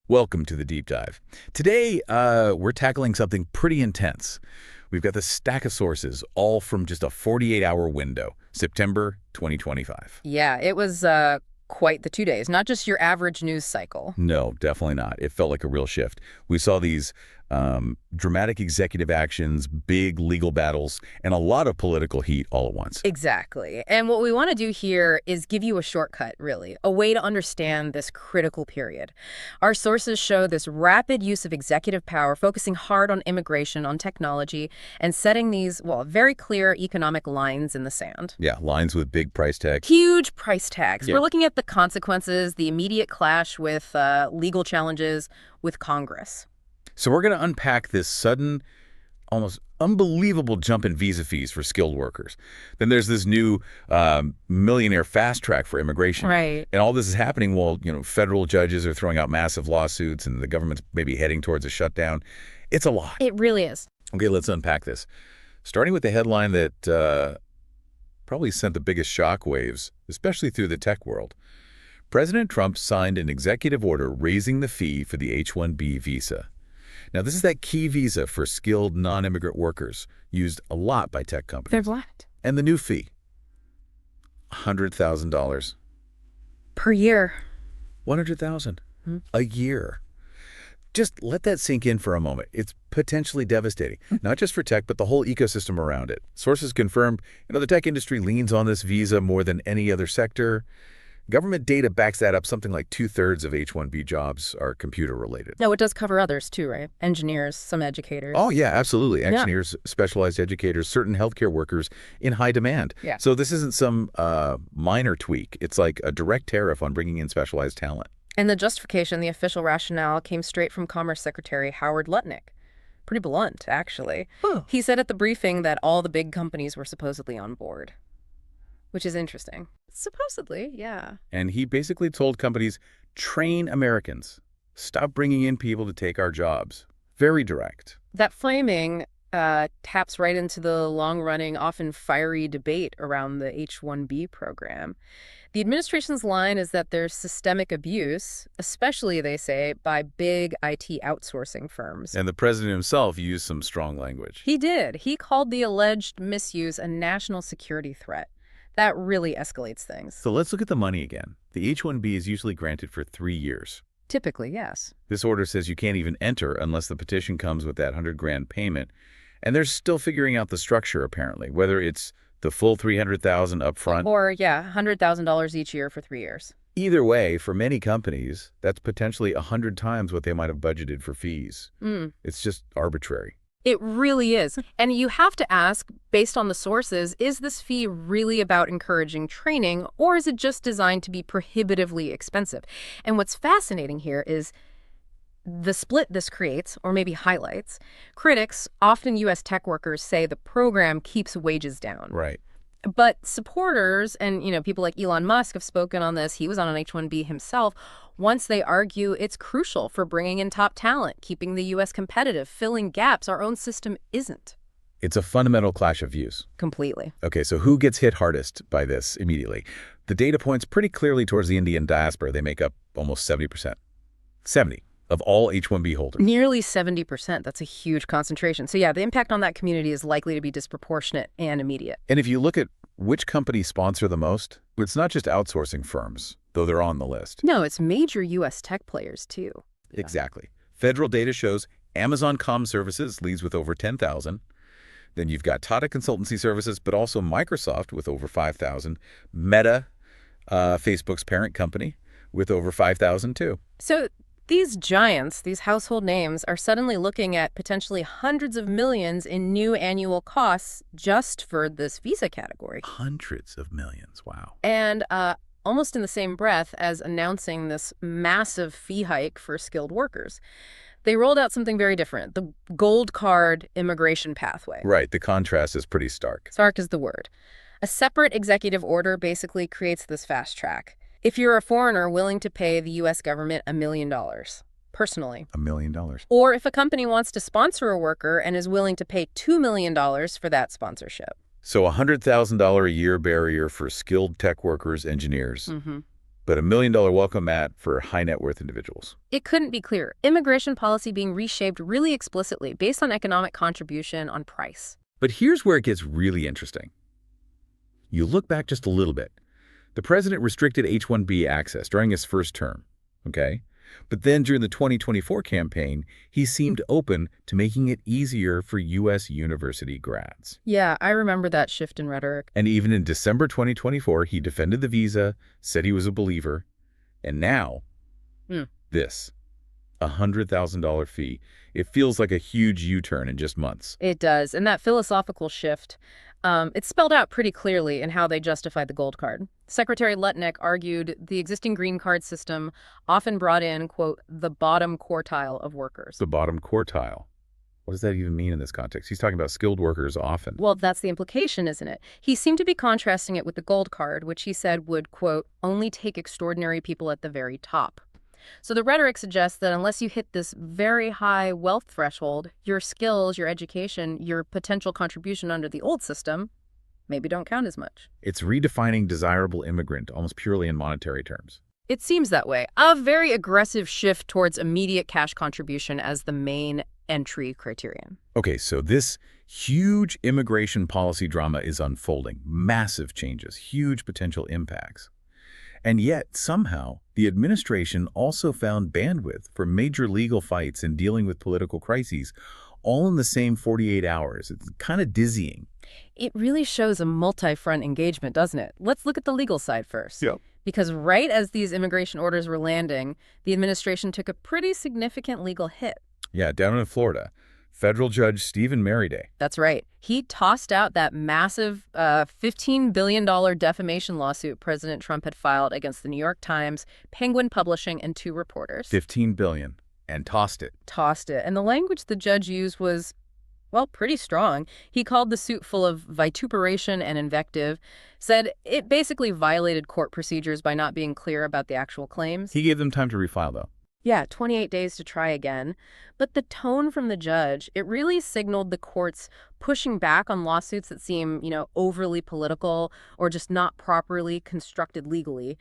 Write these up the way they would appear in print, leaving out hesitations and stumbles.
Welcome to the Deep Dive. Today, we're tackling something pretty intense. We've got this stack of sources, all from just a 48-hour window, September 2025. Yeah, it was quite the 2 days, not just your average news cycle. No, definitely not. It felt like a real shift. We saw these dramatic executive actions, big legal battles, and a lot of political heat all at once. Exactly. And what we want to do here is give you a shortcut, really, a way to understand this critical period. Our sources show this rapid use of executive power, focusing hard on immigration, on technology, and setting these, well, very clear economic lines in the sand. Yeah, lines with big price tags. Huge price tags. Yeah. We're looking at the consequences, the immediate clash with legal challenges with Congress. So we're going to unpack this sudden, almost unbelievable jump in visa fees for skilled workers. Then there's this new millionaire fast track for immigration. Right. And all this is happening while, federal judges are throwing out massive lawsuits and the government's maybe heading towards a shutdown. It's a lot. It really is. Okay, let's unpack this. Starting with the headline that probably sent the biggest shockwaves, especially through the tech world. President Trump signed an executive order raising the fee for the H-1B visa. Now, this is that key visa for skilled non-immigrant workers, used a lot by tech companies. They're what? And the new fee, $100,000. Per year. $100,000 a year. Just let that sink in for a moment. It's potentially devastating, not just for tech, but the whole ecosystem around it. Sources confirm, the tech industry leans on this visa more than any other sector. Government data backs that up. Something like 2/3 of H-1B jobs are computer-related. No, it does cover others too, right? Engineers, some educators. Oh, yeah, absolutely. Engineers, specialized educators, certain healthcare workers in high demand. Yeah. So this isn't some minor tweak. It's like a direct tariff on bringing in specialized talent. And the justification, the official rationale, came straight from Commerce Secretary Howard Lutnick. Pretty blunt, actually. He said at the briefing that all the big companies were supposedly on board, which is interesting. Supposedly, yeah. And he basically told companies, train Americans. Stop bringing in people to take our jobs. Very direct. That framing taps right into the long-running, often fiery debate around the H-1B program. The administration's line is that there's systemic abuse, especially, they say, by big IT outsourcing firms. And the president himself used some strong language. He did. He called the alleged misuse a national security threat. That really escalates things. So let's look at the money again. The H-1B is usually granted for 3 years. Typically, yes. This order says you can't even enter unless the petition comes with that $100,000 payment. And they're still figuring out the structure, apparently, whether it's the full $300,000 up front. Or, $100,000 each year for 3 years. Either way, for many companies, that's potentially 100 times what they might have budgeted for fees. It's just arbitrary. It really is. And you have to ask, based on the sources, is this fee really about encouraging training, or is it just designed to be prohibitively expensive? And what's fascinating here is the split this creates, or maybe highlights. Critics, often U.S. tech workers, say the program keeps wages down. Right. But supporters and, people like Elon Musk have spoken on this. He was on an H-1B himself. Once they argue it's crucial for bringing in top talent, keeping the U.S. competitive, filling gaps our own system isn't. It's a fundamental clash of views. Completely. Okay, so who gets hit hardest by this immediately? The data points pretty clearly towards the Indian diaspora. They make up almost 70%. 70 of all H-1B holders. Nearly 70%. That's a huge concentration. So the impact on that community is likely to be disproportionate and immediate. And if you look at which companies sponsor the most, it's not just outsourcing firms, though they're on the list. No, it's major U.S. tech players, too. Exactly. Federal data shows Amazon Comm Services leads with over 10,000. Then you've got Tata Consultancy Services, but also Microsoft with over 5,000. Meta, Facebook's parent company, with over 5,000 too. So these giants, these household names, are suddenly looking at potentially hundreds of millions in new annual costs just for this visa category. Hundreds of millions, wow. And almost in the same breath as announcing this massive fee hike for skilled workers, they rolled out something very different, the gold card immigration pathway. Right, the contrast is pretty stark. Stark is the word. A separate executive order basically creates this fast track. If you're a foreigner willing to pay the U.S. government $1 million, personally. $1 million. Or if a company wants to sponsor a worker and is willing to pay $2 million for that sponsorship. So $100,000 a year barrier for skilled tech workers, engineers. but $1 million welcome mat for high net worth individuals. It couldn't be clearer. Immigration policy being reshaped really explicitly based on economic contribution, on price. But here's where it gets really interesting. You look back just a little bit. The president restricted H-1B access during his first term, okay? But then during the 2024 campaign, he seemed open to making it easier for U.S. university grads. Yeah, I remember that shift in rhetoric. And even in December 2024, he defended the visa, said he was a believer. And now, this, a $100,000 fee. It feels like a huge U-turn in just months. It does. And that philosophical shift, it's spelled out pretty clearly in how they justified the gold card. Secretary Lutnick argued the existing green card system often brought in, quote, the bottom quartile of workers. The bottom quartile. What does that even mean in this context? He's talking about skilled workers often. Well, that's the implication, isn't it? He seemed to be contrasting it with the gold card, which he said would, quote, only take extraordinary people at the very top. So the rhetoric suggests that unless you hit this very high wealth threshold, your skills, your education, your potential contribution under the old system maybe don't count as much. It's redefining desirable immigrant almost purely in monetary terms. It seems that way. A very aggressive shift towards immediate cash contribution as the main entry criterion. Okay, so this huge immigration policy drama is unfolding. Massive changes, huge potential impacts. And yet, somehow, the administration also found bandwidth for major legal fights and dealing with political crises, all in the same 48 hours. It's kind of dizzying. It really shows a multi-front engagement, doesn't it? Let's look at the legal side first. Yep. Because right as these immigration orders were landing, the administration took a pretty significant legal hit. Yeah, down in Florida, federal judge Stephen Merriday. That's right. He tossed out that massive $15 billion defamation lawsuit President Trump had filed against the New York Times, Penguin Publishing, and 2 reporters. $15 billion. And tossed it. Tossed it. And the language the judge used was, well, pretty strong. He called the suit full of vituperation and invective, said it basically violated court procedures by not being clear about the actual claims. He gave them time to refile, though. Yeah, 28 days to try again. But the tone from the judge, it really signaled the courts pushing back on lawsuits that seem, overly political or just not properly constructed legally.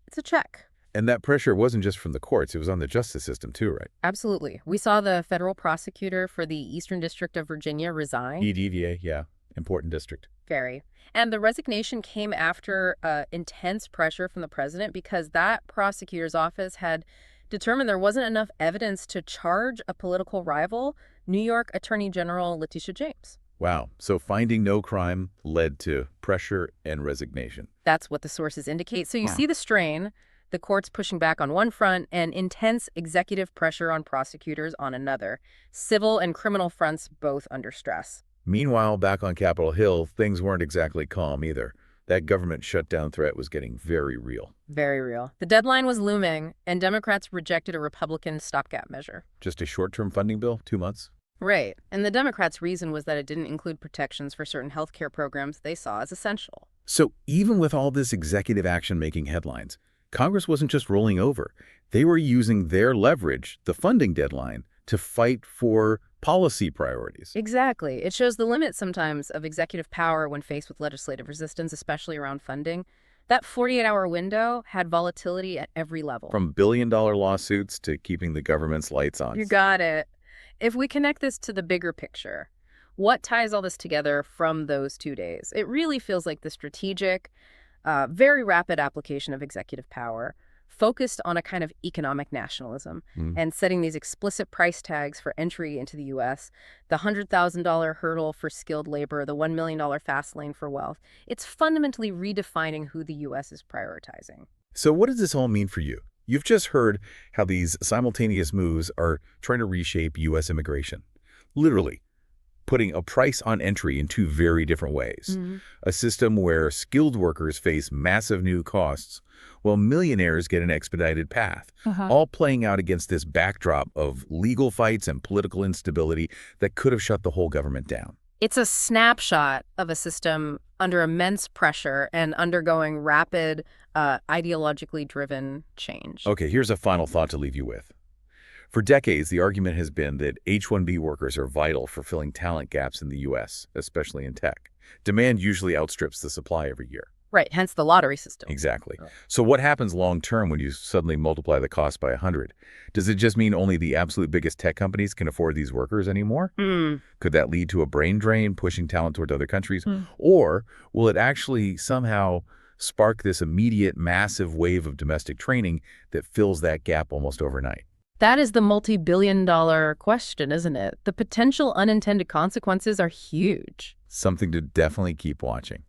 It's a check. And that pressure wasn't just from the courts, it was on the justice system too, right? Absolutely. We saw the federal prosecutor for the Eastern District of Virginia resign. EDVA, yeah. Important district. Very. And the resignation came after intense pressure from the president because that prosecutor's office had determined there wasn't enough evidence to charge a political rival, New York Attorney General Letitia James. Wow. So finding no crime led to pressure and resignation. That's what the sources indicate. So you see the strain, the courts pushing back on one front, and intense executive pressure on prosecutors on another. Civil and criminal fronts both under stress. Meanwhile, back on Capitol Hill, things weren't exactly calm either. That government shutdown threat was getting very real. Very real. The deadline was looming, and Democrats rejected a Republican stopgap measure. Just a short-term funding bill, 2 months? Right. And the Democrats' reason was that it didn't include protections for certain health care programs they saw as essential. So even with all this executive action making headlines, Congress wasn't just rolling over. They were using their leverage, the funding deadline, to fight for policy priorities. Exactly. It shows the limit sometimes of executive power when faced with legislative resistance, especially around funding. That 48-hour window had volatility at every level. From billion-dollar lawsuits to keeping the government's lights on. You got it. If we connect this to the bigger picture, what ties all this together from those 2 days? It really feels like the strategic, very rapid application of executive power, focused on a kind of economic nationalism and setting these explicit price tags for entry into the U.S., the $100,000 hurdle for skilled labor, the $1 million fast lane for wealth. It's fundamentally redefining who the U.S. is prioritizing. So what does this all mean for you? You've just heard how these simultaneous moves are trying to reshape U.S. immigration. Literally, putting a price on entry in 2 very different ways. A system where skilled workers face massive new costs, while millionaires get an expedited path, all playing out against this backdrop of legal fights and political instability that could have shut the whole government down. It's a snapshot of a system under immense pressure and undergoing rapid, ideologically driven change. Okay, here's a final thought to leave you with. For decades, the argument has been that H-1B workers are vital for filling talent gaps in the U.S., especially in tech. Demand usually outstrips the supply every year. Right, hence the lottery system. Exactly. So what happens long term when you suddenly multiply the cost by 100? Does it just mean only the absolute biggest tech companies can afford these workers anymore? Could that lead to a brain drain, pushing talent toward other countries? Or will it actually somehow spark this immediate massive wave of domestic training that fills that gap almost overnight? That is the multi-billion-dollar question, isn't it? The potential unintended consequences are huge. Something to definitely keep watching.